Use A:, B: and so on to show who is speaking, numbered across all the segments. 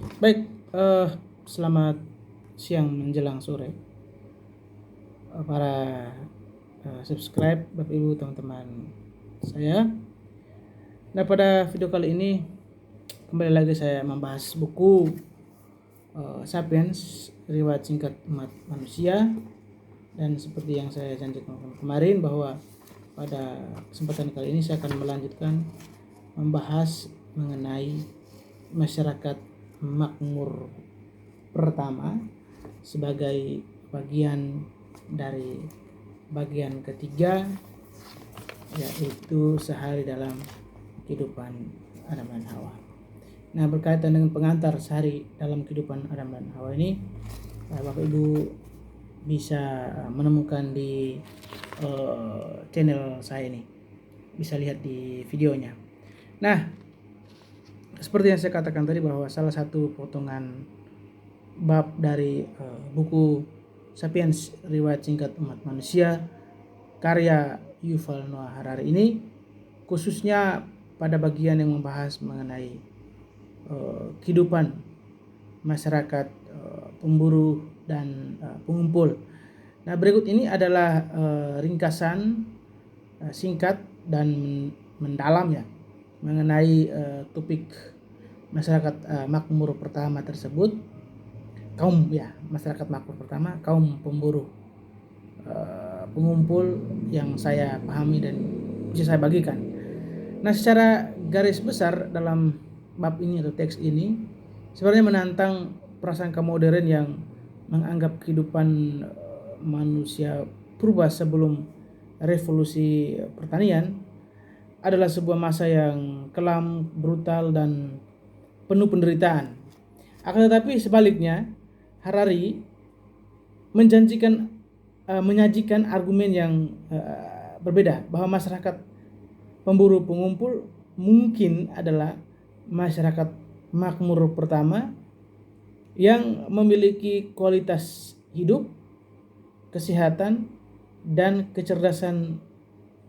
A: Baik, selamat siang menjelang sore, para subscribe Bapak Ibu teman-teman saya. Nah, pada video kali ini kembali lagi saya membahas buku Sapiens, Riwayat Singkat Umat Manusia. Dan seperti yang saya janjikan kemarin bahwa pada kesempatan kali ini saya akan melanjutkan membahas mengenai masyarakat makmur pertama sebagai bagian dari bagian ketiga, yaitu sehari dalam kehidupan Adam dan Hawa. Nah, berkaitan dengan pengantar sehari dalam kehidupan Adam dan Hawa ini, Bapak Ibu bisa menemukan di channel saya ini, bisa lihat di videonya. Nah, seperti yang saya katakan tadi bahwa salah satu potongan bab dari buku Sapiens, Riwayat Singkat Umat Manusia karya Yuval Noah Harari ini khususnya pada bagian yang membahas mengenai kehidupan masyarakat pemburu dan pengumpul. Nah, berikut ini adalah ringkasan singkat dan mendalam ya mengenai topik masyarakat makmur pertama tersebut. Masyarakat makmur pertama, kaum pemburu pengumpul yang saya pahami dan bisa saya bagikan. Nah, secara garis besar dalam bab ini atau teks ini sebenarnya menantang prasangka modern yang menganggap kehidupan manusia purba sebelum revolusi pertanian adalah sebuah masa yang kelam, brutal, dan penuh penderitaan. Akan tetapi sebaliknya, Harari menyajikan argumen yang berbeda, bahwa masyarakat pemburu pengumpul mungkin adalah masyarakat makmur pertama yang memiliki kualitas hidup, kesehatan, dan kecerdasan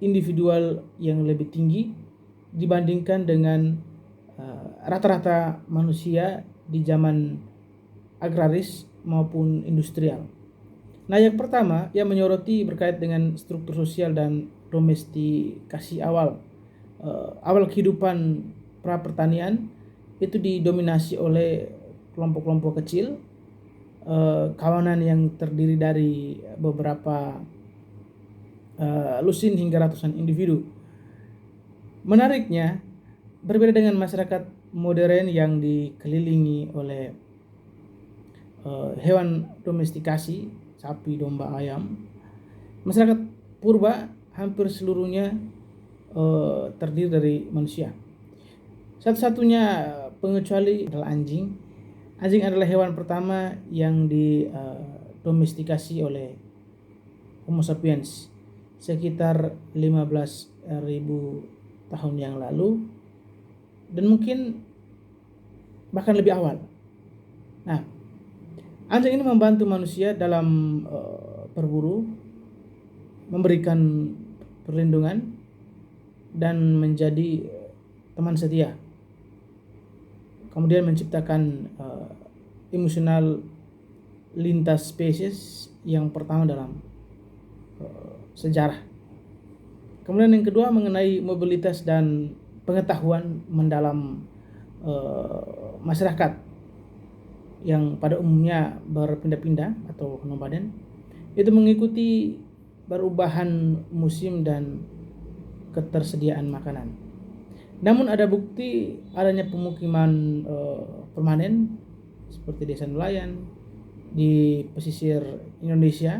A: individual yang lebih tinggi dibandingkan dengan rata-rata manusia di zaman agraris maupun industrial. Nah, yang pertama yang menyoroti berkait dengan struktur sosial dan domestikasi awal kehidupan pra pertanian itu didominasi oleh kelompok-kelompok kecil, kawanan yang terdiri dari beberapa lusin hingga ratusan individu. Menariknya, berbeda dengan masyarakat modern yang dikelilingi oleh hewan domestikasi, sapi, domba, ayam, masyarakat purba hampir seluruhnya terdiri dari manusia. Satu-satunya pengecuali adalah anjing. Anjing adalah hewan pertama yang didomestikasi oleh Homo sapiens sekitar 15.000 tahun yang lalu, dan mungkin bahkan lebih awal. Nah, anjing ini membantu manusia dalam berburu, memberikan perlindungan, dan menjadi teman setia. Kemudian menciptakan emosional lintas spesies yang pertama dalam sejarah. Kemudian yang kedua mengenai mobilitas dan pengetahuan mendalam masyarakat yang pada umumnya berpindah-pindah atau nomaden, itu mengikuti perubahan musim dan ketersediaan makanan. Namun ada bukti adanya pemukiman permanen seperti desa nelayan di pesisir Indonesia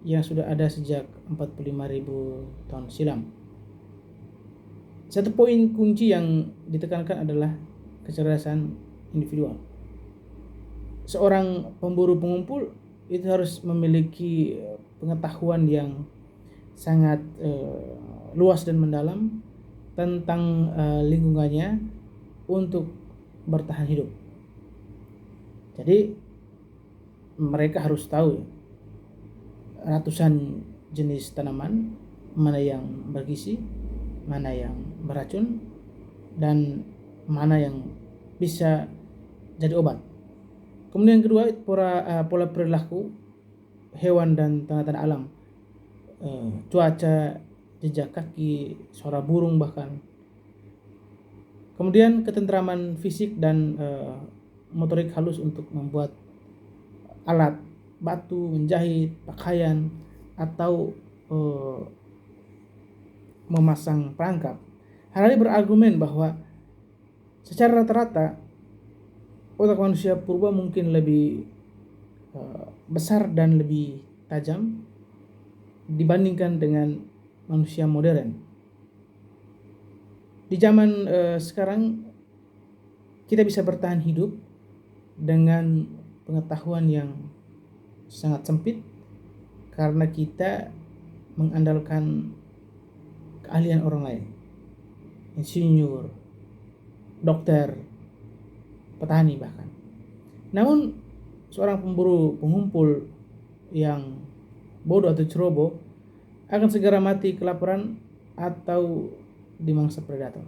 A: yang sudah ada sejak 45.000 tahun silam. Satu poin kunci yang ditekankan adalah kecerdasan individual. Seorang pemburu pengumpul itu harus memiliki pengetahuan yang sangat luas dan mendalam tentang lingkungannya untuk bertahan hidup. Jadi mereka harus tahu ratusan jenis tanaman, mana yang bergizi, mana yang beracun, dan mana yang bisa jadi obat. Kemudian yang kedua, pola perilaku hewan dan tanda-tanda alam, cuaca, jejak kaki, suara burung bahkan. Kemudian ketentraman fisik dan motorik halus untuk membuat alat, batu, menjahit, pakaian, atau memasang perangkap. Harari berargumen bahwa secara rata-rata otak manusia purba mungkin lebih besar dan lebih tajam dibandingkan dengan manusia modern. Di zaman sekarang kita bisa bertahan hidup dengan pengetahuan yang sangat sempit karena kita mengandalkan keahlian orang lain, insinyur, dokter, petani bahkan. Namun seorang pemburu pengumpul yang bodoh atau ceroboh akan segera mati kelaparan atau dimangsa predator.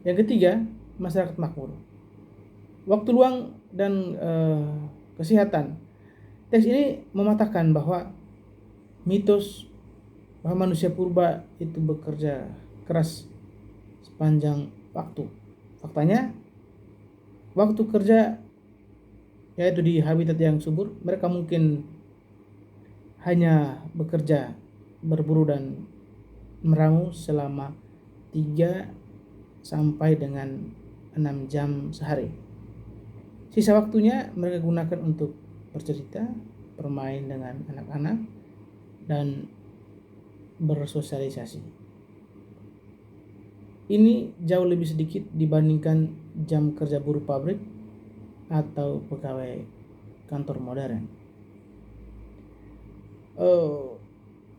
A: Yang ketiga, masyarakat makmur. Waktu luang dan kesehatan. Teks ini mematahkan bahwa mitos bahwa manusia purba itu bekerja keras sepanjang waktu. Faktanya, waktu kerja yaitu di habitat yang subur, mereka mungkin hanya bekerja, berburu dan meramu selama 3 sampai dengan 6 jam sehari. Sisa waktunya mereka gunakan untuk bercerita, bermain dengan anak-anak, dan bersosialisasi. Ini jauh lebih sedikit dibandingkan jam kerja buruh pabrik atau pegawai kantor modern.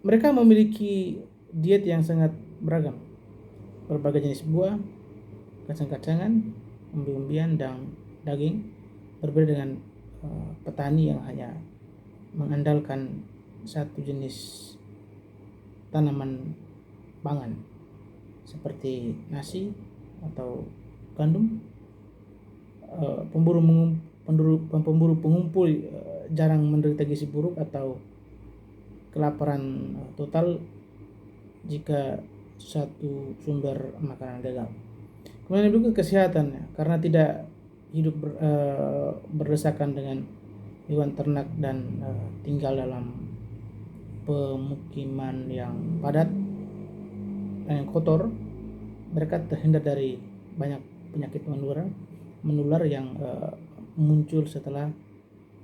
A: Mereka memiliki diet yang sangat beragam, berbagai jenis buah, kacang-kacangan, umbi-umbian, dan daging, berbeda dengan petani yang hanya mengandalkan satu jenis tanaman pangan seperti nasi atau gandum. Pemburu pengumpul jarang menderita gizi buruk atau kelaparan total jika satu sumber makanan gagal. Kemudian juga kesehatan, karena tidak hidup berdesakan dengan hewan ternak dan tinggal dalam pemukiman yang padat dan yang kotor, mereka terhindar dari banyak penyakit menular yang muncul setelah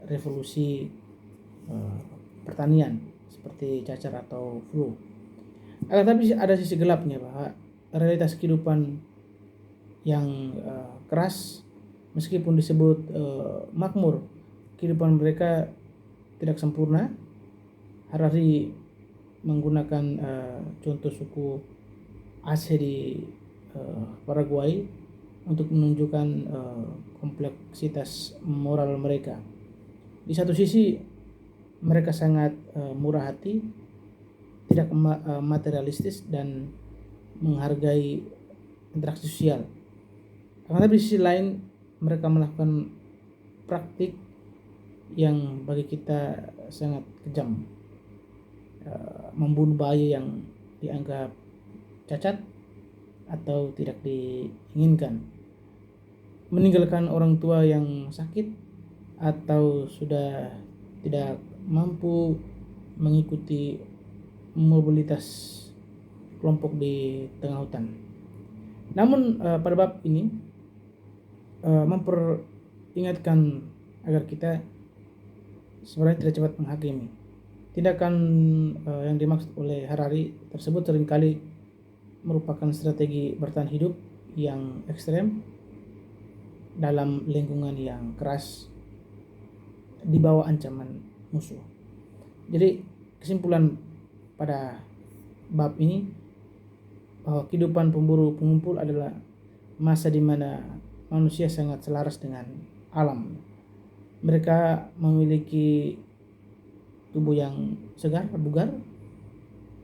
A: revolusi pertanian seperti cacar atau flu. Tapi ada sisi gelapnya, bahwa realitas kehidupan yang keras, meskipun disebut makmur, kehidupan mereka tidak sempurna. Harari menggunakan contoh suku Aceh di Paraguay untuk menunjukkan kompleksitas moral mereka. Di satu sisi mereka sangat murah hati, tidak materialistis, dan menghargai interaksi sosial. Karena di sisi lain mereka melakukan praktik yang bagi kita sangat kejam, membunuh bayi yang dianggap cacat atau tidak diinginkan, meninggalkan orang tua yang sakit atau sudah tidak mampu mengikuti mobilitas kelompok di tengah hutan. Namun pada bab ini memperingatkan agar kita sebenarnya tidak cepat menghakimi. Tindakan yang dimaksud oleh Harari tersebut seringkali merupakan strategi bertahan hidup yang ekstrem dalam lingkungan yang keras di bawah ancaman musuh. Jadi kesimpulan pada bab ini bahwa kehidupan pemburu pengumpul adalah masa di mana manusia sangat selaras dengan alam. Mereka memiliki tubuh yang segar, bugar,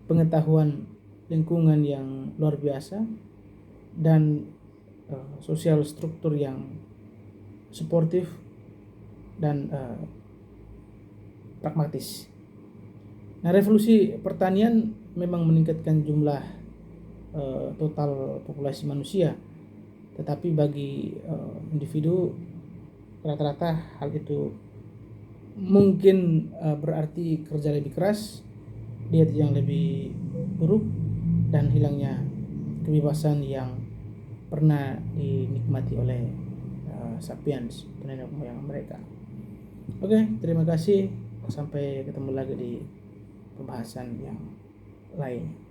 A: pengetahuan lingkungan yang luar biasa, dan sosial struktur yang suportif dan pragmatis. Nah, revolusi pertanian memang meningkatkan jumlah total populasi manusia, tetapi bagi individu rata-rata hal itu mungkin berarti kerja lebih keras, diet yang lebih buruk, dan hilangnya kebebasan yang pernah dinikmati oleh sapiens, nenek moyang mereka. Oke, terima kasih. Sampai ketemu lagi di pembahasan yang lain.